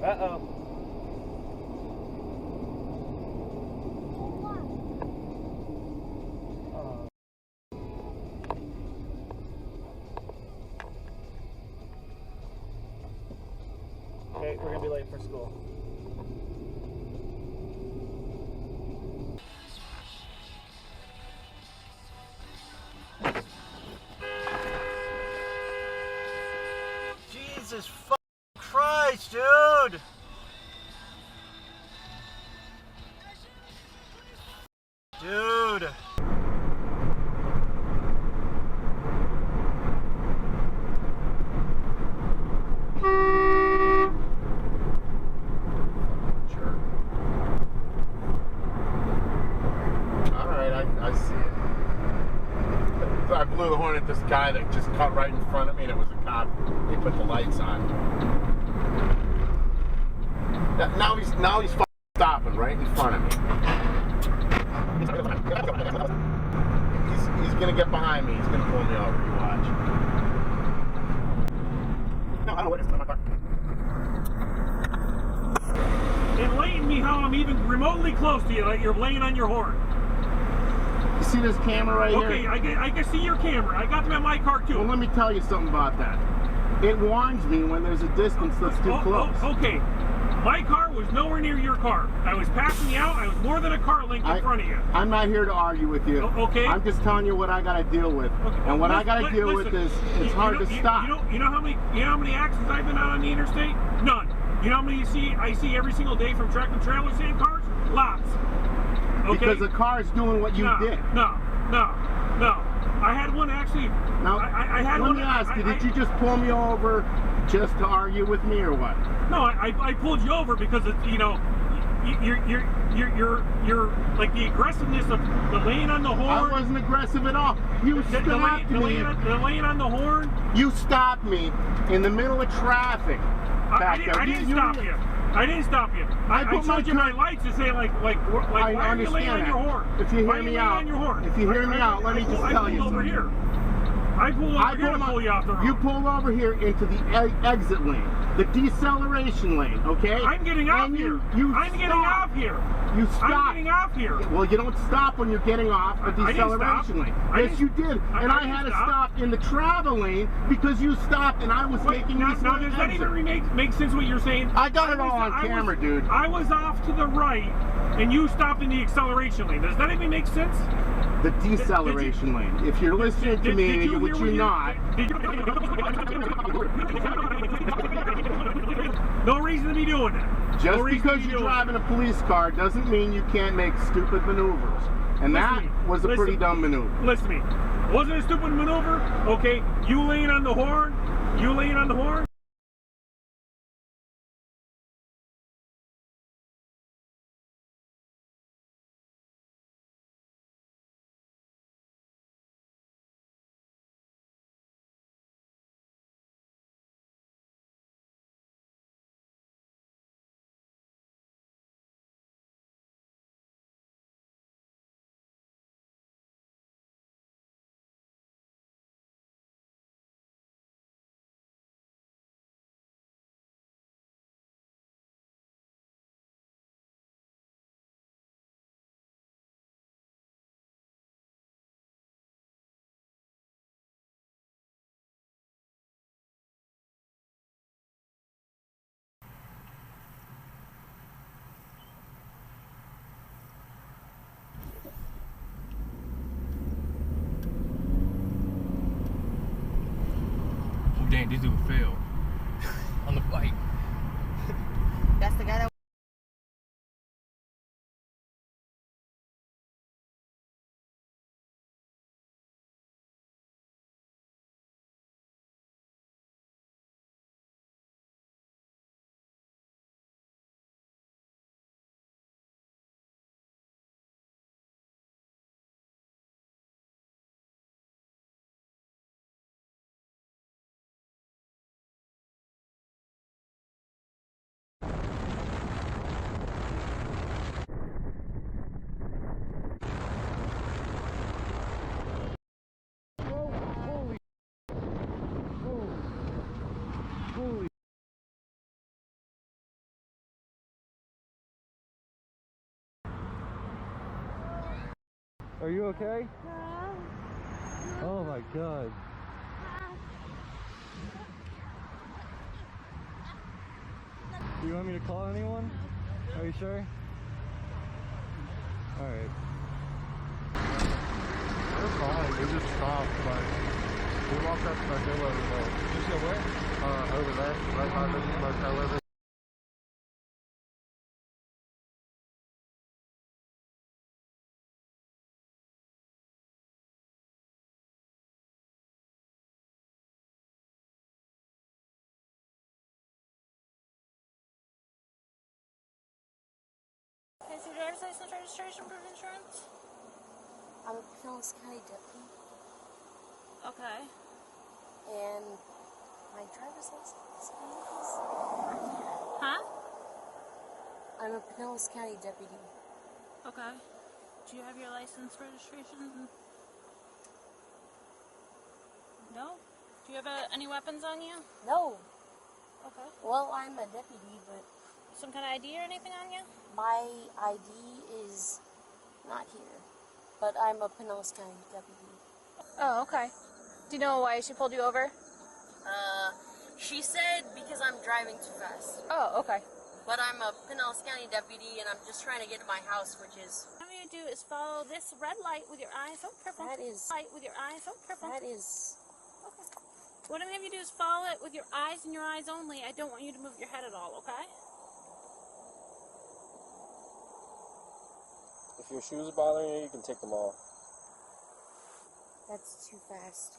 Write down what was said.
Uh-oh. Okay, we're gonna be late for school. Jesus fucking Christ, dude! Dude! I see it. I blew the horn at this guy that just cut right in front of me, and it was a cop. He put the lights on. Now he's fucking stopping right in front of me. He's gonna get behind me. He's gonna pull me over. You watch. No, I don't know what it's in my car. Enlighten me how I'm even remotely close to you, like you're laying on your horn. You see this camera right here? Okay, I can see your camera. I got them in my car too. Well, let me tell you something about that. It warns me when there's a distance that's too close. Okay. My car was nowhere near your car. I was passing you out. I was more than a car length in front of you. I'm not here to argue with you. Okay. I'm just telling you what I got to deal with. Okay. And what I got to deal with is it's hard to stop. You know how many accidents I've been on the interstate? None. You know how many I see every single day from track and trailer sand cars? Lots. Okay? Because the car is doing what you did. No. I had one actually. Now, I had one. Let me ask you, did you just pull me over just to argue with me or what? No, I pulled you over because it's, you know, you're like the aggressiveness of the laying on the horn. I wasn't aggressive at all. You stopped me. The laying on the horn. You stopped me in the middle of traffic. I didn't stop you. I didn't stop you. I showed you my lights to say like why are you laying on your horn? If you hear me out, let me just tell you something. Here. I pulled over here to pull you off the road. You pulled over here into the exit lane, the deceleration lane, okay? I'm getting off here. I'm getting off here. You stop. I'm getting off here. Well, you don't stop when you're getting off a deceleration lane. Yes, you did. And I had to stop in the travel lane because you stopped and I was making this now, does that even make sense what you're saying? I got it all on camera, dude. I was off to the right and you stopped in the acceleration lane. Does that even make sense? The deceleration lane. If you're listening to me, which you're not. No reason to be doing that. Just because you're driving a police car doesn't mean you can't make stupid maneuvers. And that was a pretty dumb maneuver. Listen to me. Wasn't a stupid maneuver? Okay, you laying on the horn? You laying on the horn? Damn, this dude failed on the bike. That's the guy that Are you okay? Oh my god. Do you want me to call anyone? Are you sure? Alright. They're fine. They just stopped, but we walked up to my hill over there. You said where? Over there, right by the motel over. Is your driver's license registration proof of insurance? I'm a Pinellas County deputy, Okay. and my driver's license is... Huh? I'm a Pinellas County deputy. Okay. Do you have your license registration? No? Do you have any weapons on you? No, Okay. well, I'm a deputy, but Some kind of ID or anything on you? my ID is not here. But I'm a Pinellas County deputy. Oh, okay. Do you know why she pulled you over? She said because I'm driving too fast. Oh, okay. But I'm a Pinellas County deputy, and I'm just trying to get to my house, which is... What I'm going to do is follow this red light with your eyes. Oh, careful. That is... Light with your eyes. Oh, careful. That is... Okay. What I'm going to have you do is follow it with your eyes and your eyes only. I don't want you to move your head at all, okay? If your shoes are bothering you, you can take them off. That's too fast.